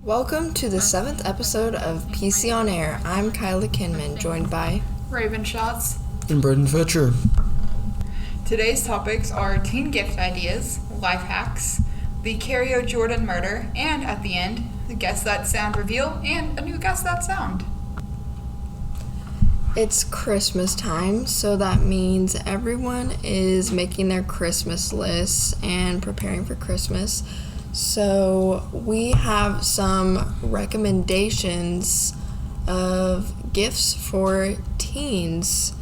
Welcome to the 7th episode of PC on Air. I'm Kyla Kinman, joined by Raven Shots. And Braden Fetcher. Today's topics are teen gift ideas, life hacks, the Cario Jordan murder, and at the end, the Guess That Sound reveal and a new Guess That Sound. It's Christmas time, so that means everyone is making their Christmas lists and preparing for Christmas. So we have some recommendations of gifts for teens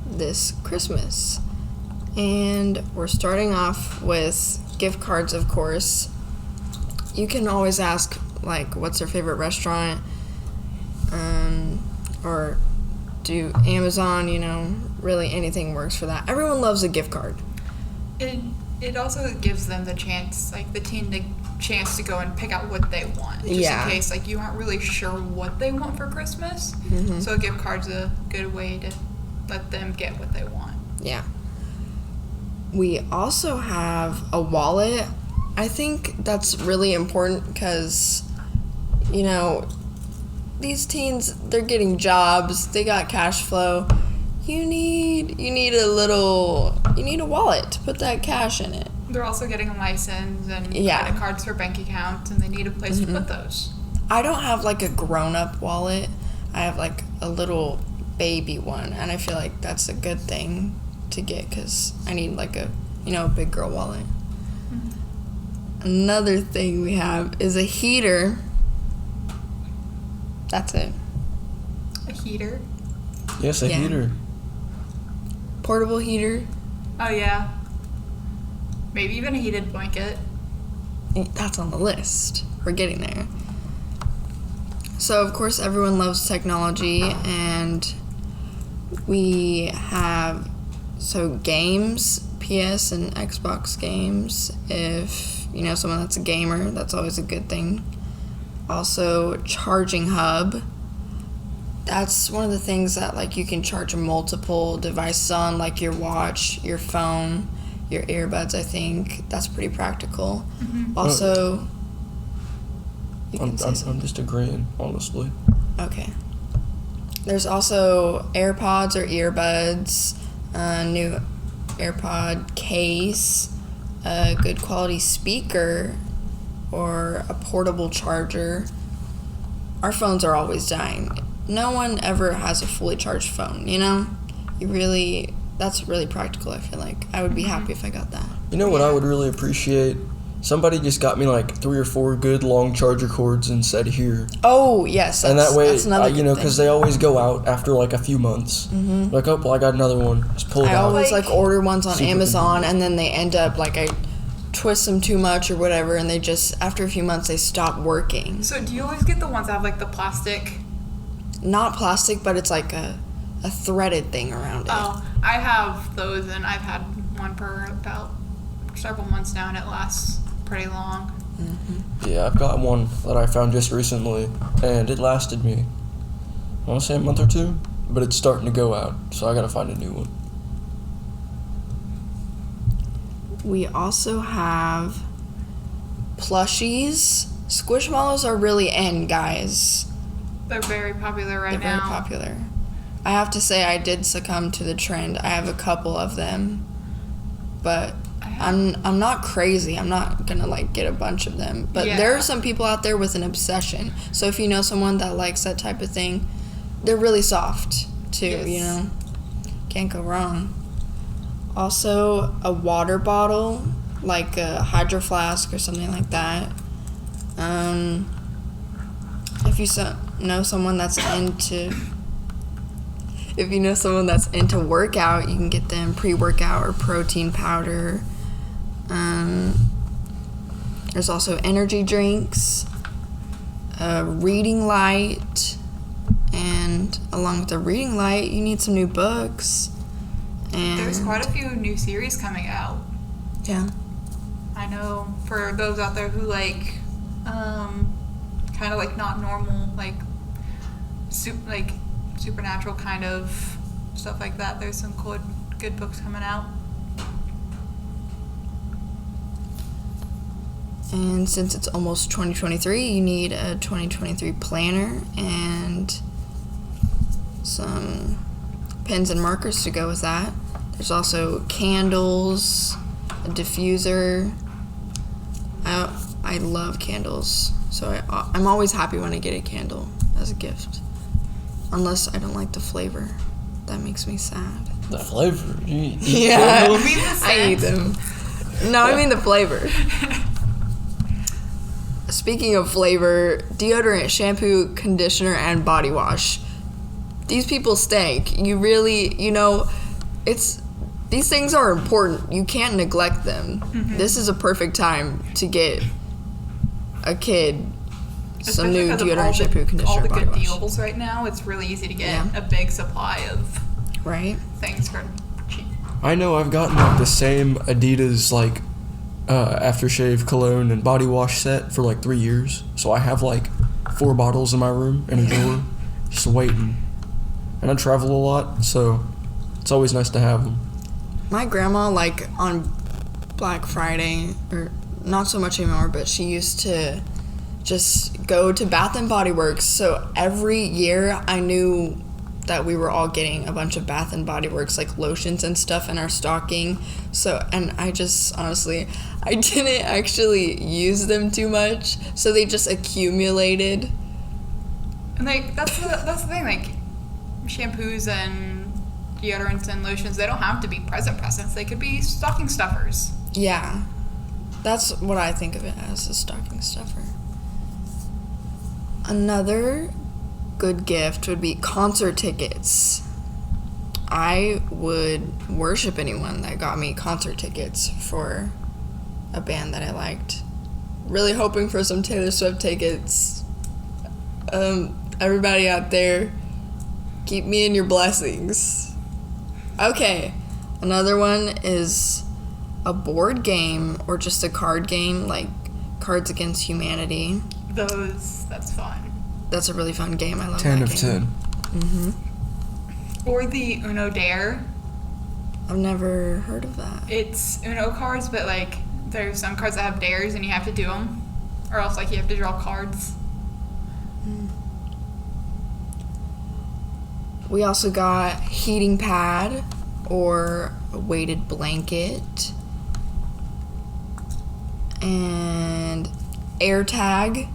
this Christmas. And we're starting off with gift cards, of course. You can always ask, like, what's their favorite restaurant? Or do Amazon, really anything works for that. Everyone loves a gift card. It also gives them the chance, the chance to go and pick out what they want. Just in case, you aren't really sure what they want for Christmas. Mm-hmm. So a gift card's a good way to let them get what they want. Yeah. We also have a wallet. I think that's really important because, these teens, they're getting jobs, they got cash flow. You need a wallet to put that cash in it. They're also getting a license and credit cards for bank accounts, and they need a place to put those. I don't have a grown-up wallet. I have a little baby one, and I feel like that's a good thing to get because I need a big girl wallet. Mm-hmm. Another thing we have is a heater. That's it. A heater? Yes, a heater. Portable heater. Oh, yeah. Maybe even a heated blanket. That's on the list. We're getting there. So, of course, everyone loves technology, and we have, games, PS and Xbox games. If you know someone that's a gamer, that's always a good thing. Also, charging hub. That's one of the things that you can charge multiple devices on, like your watch, your phone, your earbuds. I think that's pretty practical. Mm-hmm. Also, I'm just agreeing, honestly. Okay. There's also AirPods or earbuds, a new AirPod case, a good quality speaker, or a portable charger. Our phones are always dying. No one ever has a fully charged phone, that's really practical, I feel like. I would be happy if I got that. You know what I would really appreciate? Somebody just got me 3 or 4 good long charger cords and said here. Oh, yes. And that way, that's another good because they always go out after a few months. Mm-hmm. I got another one. Just pull it out. I always order ones on Amazon and then they end up I twist them too much or whatever, and they just, after a few months, they stop working. So do you always get the ones that have the plastic? Not plastic, but it's a threaded thing around it. Oh, I have those, and I've had one for about several months now, and it lasts pretty long. Mm-hmm. Yeah, I've got one that I found just recently, and it lasted me, I want to say a month or 2, but it's starting to go out, so I gotta find a new one. We also have plushies. Squishmallows are really in, guys. They're very popular right now. They're very popular. I have to say I did succumb to the trend. I have a couple of them, but I'm not crazy. I'm not gonna get a bunch of them. But there are some people out there with an obsession. So if you know someone that likes that type of thing, they're really soft too. Yes. Can't go wrong. Also, a water bottle, like a Hydro Flask or something like that. If you know someone that's into workout, you can get them pre-workout or protein powder. There's also energy drinks, a reading light, and along with the reading light, you need some new books. And there's quite a few new series coming out. Yeah. I know for those out there who kind of not normal, supernatural kind of stuff like that. There's some good books coming out. And since it's almost 2023, you need a 2023 planner and some pens and markers to go with that. There's also candles, a diffuser. I love candles, so I'm always happy when I get a candle as a gift. Unless I don't like the flavor. That makes me sad. The flavor? You eat Yeah, candles? I eat them. No, I mean the flavor. Speaking of flavor, deodorant, shampoo, conditioner, and body wash. These people stink. You really, these things are important. You can't neglect them. Mm-hmm. This is a perfect time to get a kid some new deodorant, shampoo, conditioner, all the body good wash. deals right now. It's really easy to get a big supply of things for cheap. I know I've gotten like the same Adidas like aftershave cologne and body wash set for like 3 years. So I have like 4 bottles in my room in a drawer, just waiting. And I travel a lot, so it's always nice to have them. My grandma, like on Black Friday, or not so much anymore, but she used to just go to Bath and Body Works. So every year I knew that we were all getting a bunch of Bath and Body Works like lotions and stuff in our stocking. So, and I just honestly, I didn't actually use them too much, so they just accumulated. And like that's the thing, like shampoos and deodorants and lotions, they don't have to be presents. They could be stocking stuffers. Yeah, that's what I think of it as, a stocking stuffer. Another good gift would be concert tickets. I would worship anyone that got me concert tickets for a band that I liked. Really hoping for some Taylor Swift tickets. Everybody out there, keep me in your blessings. Okay, another one is a board game or just a card game, like Cards Against Humanity. That's fun. That's a really fun game. I love 10 that of game. 10. Mm-hmm. Or the Uno Dare. I've never heard of that. It's Uno cards, but like there's some cards that have dares and you have to do them, or else like you have to draw cards. We also got heating pad or a weighted blanket and AirTag.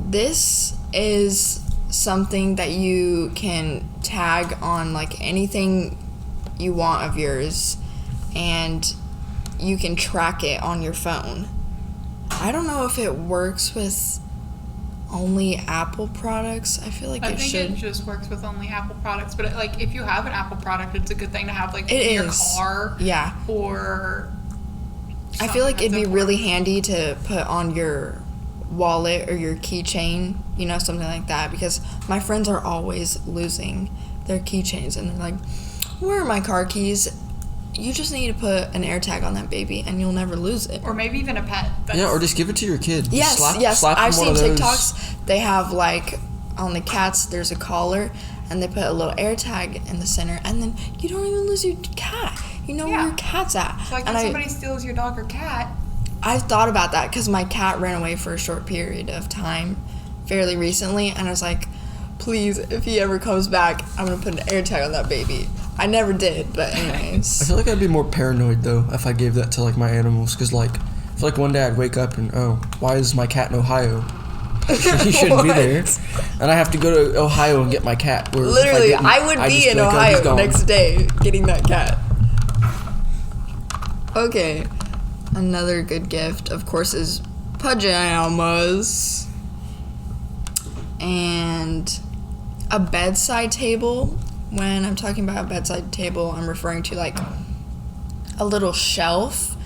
This is something that you can tag on like anything you want of yours, and you can track it on your phone. I don't know if it works with only Apple products. I feel like it should. I think it just works with only Apple products, but like if you have an Apple product, it's a good thing to have like It in your is. car. Yeah. Or I feel like it'd be something really that's handy to put on your wallet or your keychain, something like that, because my friends are always losing their keychains and they're like, where are my car keys? You just need to put an AirTag on that baby and you'll never lose it. Or maybe even a pet. Yeah, or just give it to your kid. Just Yes. slap I've them seen one of those. TikToks. They have like on the cats, there's a collar, and they put a little AirTag in the center, and then you don't even lose your cat. You know where your cat's at. So like and if somebody steals your dog or cat. I've thought about that because my cat ran away for a short period of time fairly recently, and I was like, please, if he ever comes back, I'm going to put an AirTag on that baby. I never did, but I anyways. feel like I'd be more paranoid though if I gave that to like my animals, because like I feel like one day I'd wake up and why is my cat in Ohio? He shouldn't be there, and I have to go to Ohio and get my cat. Where Literally, if I would be just in wake up, he's Ohio gone. next day getting that cat. Okay, another good gift, of course, is pajamas and a bedside table. When I'm talking about a bedside table, I'm referring to like a little shelf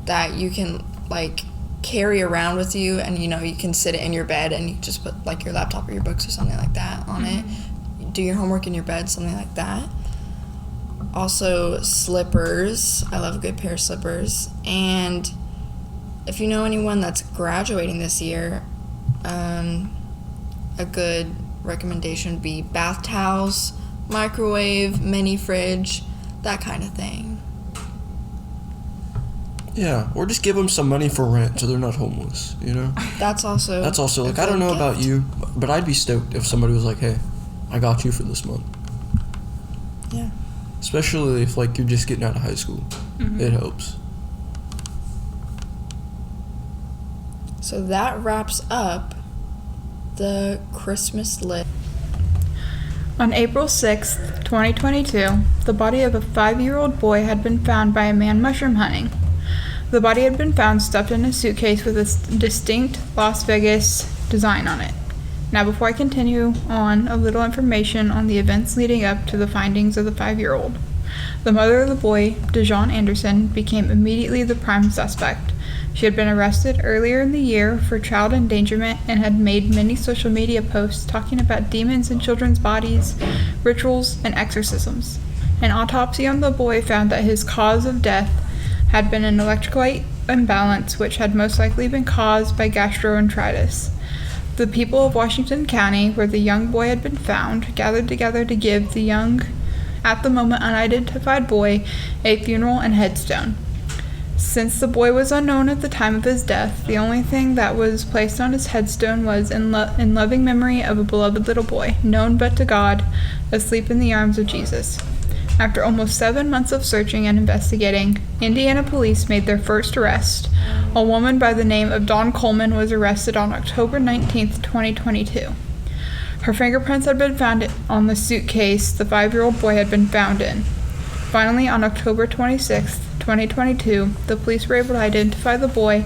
that you can like carry around with you, and you can sit it in your bed and you just put like your laptop or your books or something like that on it. Do your homework in your bed, something like that. Also, slippers. I love a good pair of slippers. And if you know anyone that's graduating this year, a good recommendation would be bath towels, microwave, mini fridge, that kind of thing. Yeah, or just give them some money for rent so they're not homeless, you know? That's also Like, a I don't know good about gift. you, but I'd be stoked if somebody was like, hey, I got you for this month. Yeah. Especially if, like, you're just getting out of high school. It helps. So that wraps up the Christmas list. On April 6th, 2022, the body of a 5-year-old boy had been found by a man mushroom hunting. The body had been found stuffed in a suitcase with a distinct Las Vegas design on it. Now, before I continue on, a little information on the events leading up to the findings of the 5-year-old. The mother of the boy, Dejon Anderson, became immediately the prime suspect. She had been arrested earlier in the year for child endangerment and had made many social media posts talking about demons in children's bodies, rituals, and exorcisms. An autopsy on the boy found that his cause of death had been an electrolyte imbalance, which had most likely been caused by gastroenteritis. The people of Washington County, where the young boy had been found, gathered together to give the young, at the moment unidentified boy, a funeral and headstone. Since the boy was unknown at the time of his death, the only thing that was placed on his headstone was in loving memory of a beloved little boy, known but to God, asleep in the arms of Jesus. After almost 7 months of searching and investigating, Indiana police made their first arrest. A woman by the name of Dawn Coleman was arrested on October 19th, 2022. Her fingerprints had been found on the suitcase the 5-year-old boy had been found in. Finally, on October 26th, 2022, the police were able to identify the boy.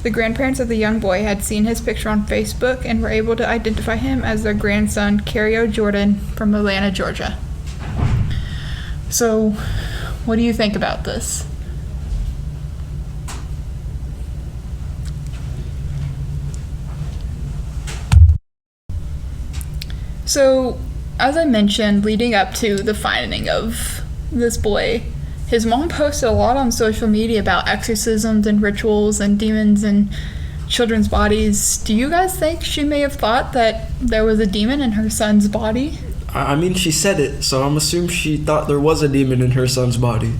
The grandparents of the young boy had seen his picture on Facebook and were able to identify him as their grandson, Cario Jordan, from Atlanta, Georgia. So, what do you think about this? So, as I mentioned, leading up to the finding of this boy, his mom posted a lot on social media about exorcisms and rituals and demons and children's bodies. Do you guys think she may have thought that there was a demon in her son's body? I mean, she said it, so I'm assuming she thought there was a demon in her son's body.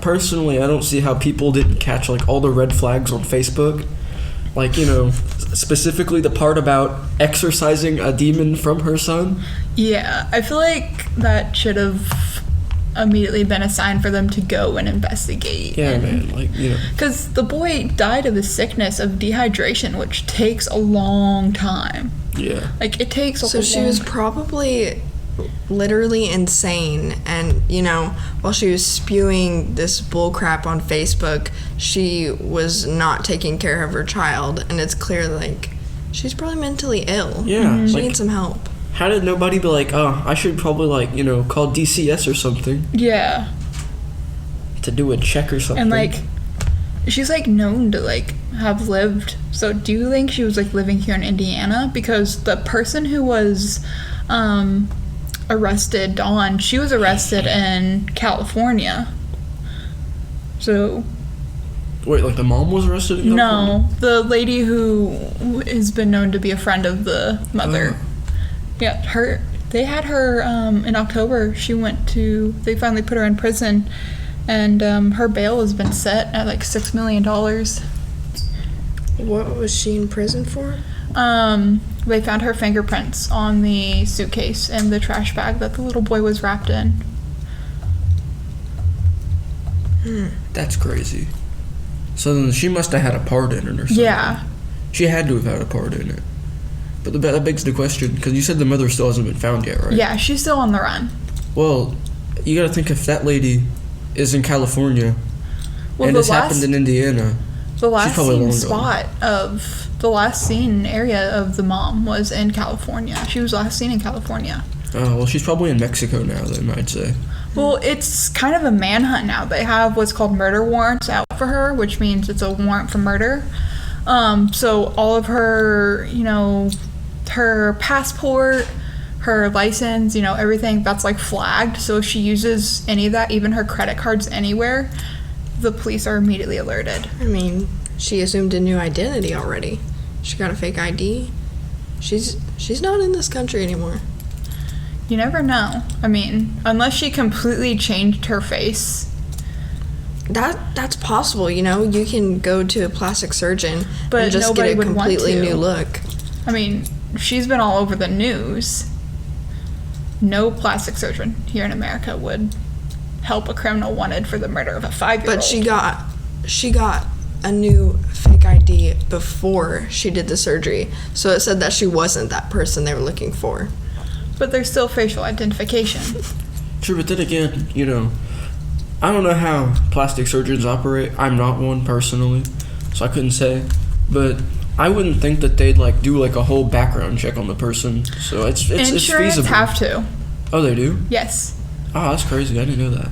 Personally, I don't see how people didn't catch, like, all the red flags on Facebook. Like, you know, specifically the part about exorcising a demon from her son. Yeah, I feel like that should have immediately been a sign for them to go and investigate. Yeah, man, like, you know. Because the boy died of a sickness of dehydration, which takes a long time. Yeah. Like, it takes a So long she was probably literally insane, and while she was spewing this bull crap on Facebook, she was not taking care of her child, and it's clear like she's probably mentally ill. Yeah. She Like, needs some help. how did nobody be like, oh, I should probably, like, you know, call DCS or something Yeah. to do a check or something? And, like, she's, like, known to, like, have lived. So do you think she was, like, living here in Indiana? Because the person who was arrested, Dawn, she was arrested in California. So... Wait, like the mom was arrested in California? No, the lady who has been known to be a friend of the mother. Yeah, they had her in October. They finally put her in prison, and her bail has been set at like $6 million. What was she in prison for? They found her fingerprints on the suitcase and the trash bag that the little boy was wrapped in. That's crazy. So then she must have had a part in it or something. Yeah. She had to have had a part in it. But that begs the question, because you said the mother still hasn't been found yet, right? Yeah, she's still on the run. Well, you gotta think if that lady is in California and this happened in Indiana. The last probably seen long gone. the last seen area of the mom was in California. She was last seen in California. Oh, well, she's probably in Mexico now, then, I'd say. Well, it's kind of a manhunt now. They have what's called murder warrants out for her, which means it's a warrant for murder. So all of her, her passport, her license, everything that's like flagged. So if she uses any of that, even her credit cards anywhere, the police are immediately alerted. I mean, she assumed a new identity already. She got a fake ID. She's not in this country anymore. You never know. I mean, unless she completely changed her face. That's possible, you know? You can go to a plastic surgeon But and just get nobody a would want completely to. new look. I mean, she's been all over the news. No plastic surgeon here in America would help a criminal wanted for the murder of a 5-year-old. But she got a new fake ID before she did the surgery. So it said that she wasn't that person they were looking for. But there's still facial identification. True, but then again, you know, I don't know how plastic surgeons operate. I'm not one personally, so I couldn't say. But I wouldn't think that they'd like do like a whole background check on the person. So it's Insurance feasible. have to. Oh, they do? Yes. Oh, that's crazy. I didn't know that.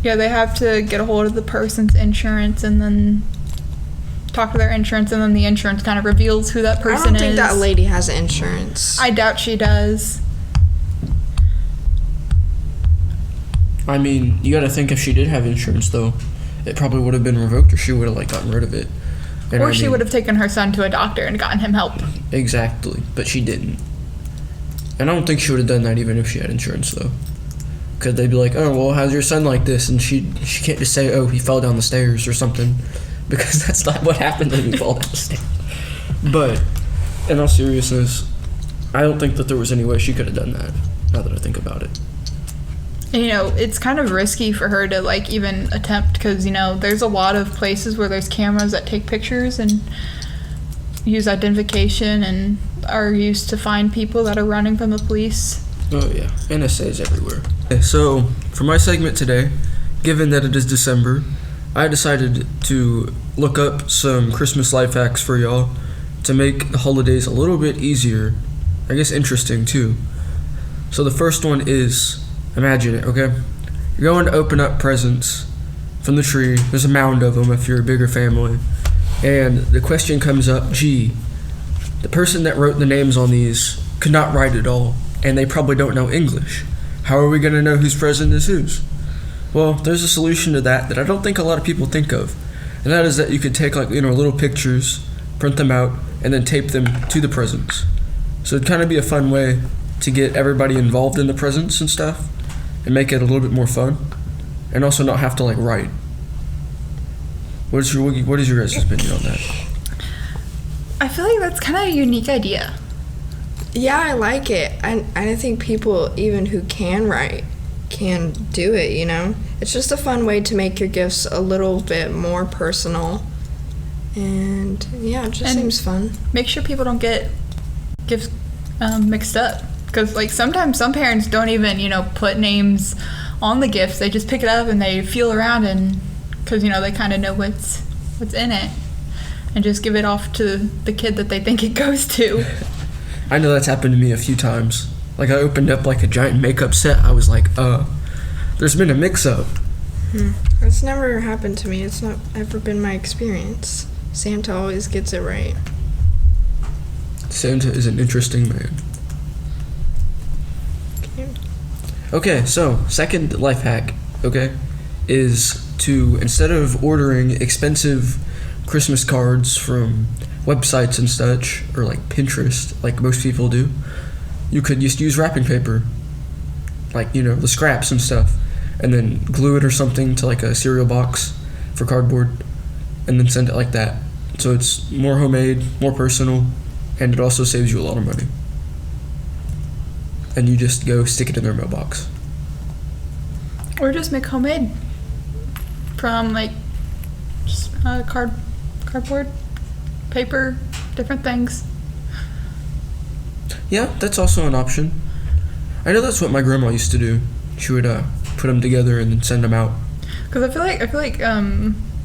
Yeah, they have to get a hold of the person's insurance and then talk to their insurance, and then the insurance kind of reveals who that person is. I don't think that lady has insurance. I doubt she does. I mean, you got to think if she did have insurance, though, it probably would have been revoked, or she would have like gotten rid of it. And Or she would have taken her son to a doctor and gotten him help. Exactly, but she didn't. And I don't think she would have done that even if she had insurance, though. Because they'd be like, oh, well, how's your son like this? And she can't just say, oh, he fell down the stairs or something. Because that's not what happened when he fell down the stairs. But, in all seriousness, I don't think that there was any way she could have done that, now that I think about it. And, you know, it's kind of risky for her to, like, even attempt, because, you know, there's a lot of places where there's cameras that take pictures and use identification and are used to find people that are running from the police. Oh, yeah. NSA is everywhere. Okay, so, for my segment today, given that it is December, I decided to look up some Christmas life hacks for y'all to make the holidays a little bit easier. I guess interesting, too. So the first one is, imagine it, okay? You're going to open up presents from the tree. There's a mound of them if you're a bigger family. And the question comes up, gee, the person that wrote the names on these could not write it all, and they probably don't know English. How are we going to know whose present is whose? Well, there's a solution to that I don't think a lot of people think of. And that is that you could take like, you know, little pictures, print them out, and then tape them to the presents. So it'd kind of be a fun way to get everybody involved in the presents and stuff and make it a little bit more fun. And also not have to like write. What is your guys' opinion on that? I feel like that's kind of a unique idea. Yeah, I like it. I think people, even who can write, can do it, you know? It's just a fun way to make your gifts a little bit more personal. And yeah, it just seems fun. Make sure people don't get gifts mixed up. Because, like, sometimes some parents don't even, you know, put names on the gifts. They just pick it up and they feel around, and because, you know, they kind of know what's in it, and just give it off to the kid that they think it goes to. I know that's happened to me a few times. Like, I opened up, like, a giant makeup set. I was like, there's been a mix-up. That's never happened to me. It's not ever been my experience. Santa always gets it right. Santa is an interesting man. Okay, so, second life hack, okay, is to, instead of ordering expensive Christmas cards from websites and such, or like Pinterest, like most people do, you could just use wrapping paper, like, you know, the scraps and stuff, and then glue it or something to like a cereal box for cardboard, and then send it like that. So it's more homemade, more personal, and it also saves you a lot of money. And you just go stick it in their mailbox. Or just make homemade from, like, just, cardboard, paper, different things. Yeah, that's also an option. I know that's what my grandma used to do. She would put them together and then send them out. Because I feel like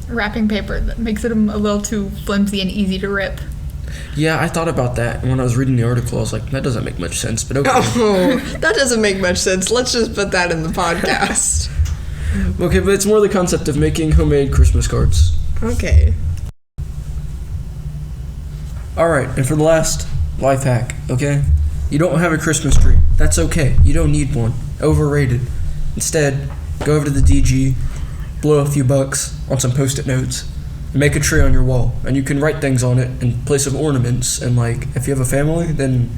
wrapping paper that makes it a little too flimsy and easy to rip. Yeah, I thought about that. And when I was reading the article, I was like, that doesn't make much sense, but okay. Oh, that doesn't make much sense. Let's just put that in the podcast. Okay, but it's more the concept of making homemade Christmas cards. Okay. Alright, and for the last life hack, okay? You don't have a Christmas tree. That's okay. You don't need one. Overrated. Instead, go over to the DG, blow a few bucks on some Post-it notes, and make a tree on your wall. And you can write things on it in place of ornaments. And, like, if you have a family, then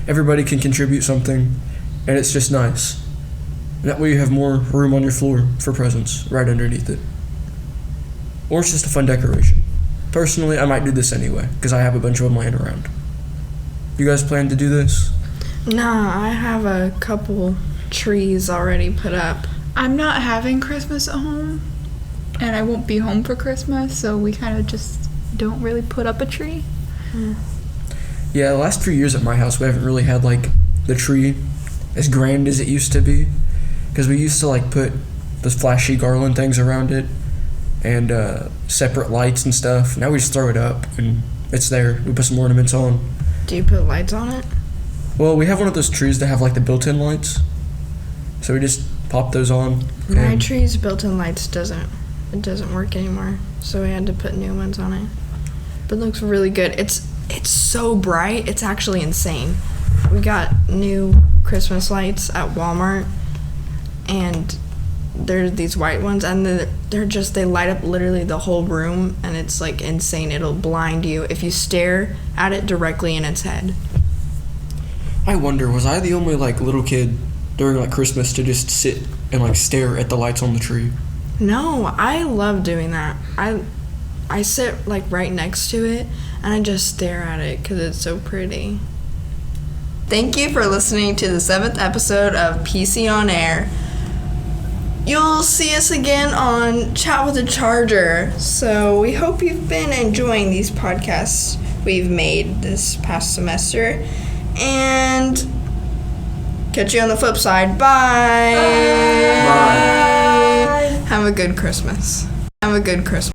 everybody can contribute something. and it's just nice. That way you have more room on your floor for presents right underneath it. Or it's just a fun decoration. Personally, I might do this anyway, because I have a bunch of them laying around. You guys plan to do this? Nah, I have a couple trees already put up. I'm not having Christmas at home, and I won't be home for Christmas, so we kind of just don't really put up a tree. Yeah, the last 3 years at my house, we haven't really had, like, the tree as grand as it used to be. Because we used to, like, put the flashy garland things around it and separate lights and stuff. Now we just throw it up, and it's there. We put some ornaments on. Do you put lights on it? Well, we have one of those trees that have, like, the built-in lights. So we just pop those on. My tree's built-in lights doesn't work anymore, so we had to put new ones on it. But it looks really good. It's so bright, it's actually insane. We got new Christmas lights at Walmart, and they're these white ones, and they light up literally the whole room, and it's like insane. It'll blind you if you stare at it directly in its head. I wonder, was I the only, like, little kid during, like, Christmas to just sit and, like, stare at the lights on the tree? No, I love doing that. I sit like right next to it and I just stare at it because it's so pretty. Thank you for listening to the 7th episode of PC on Air. You'll see us again on Chat with a Charger. So we hope you've been enjoying these podcasts we've made this past semester. And catch you on the flip side. Bye. Bye. Have a good Christmas. Have a good Christmas.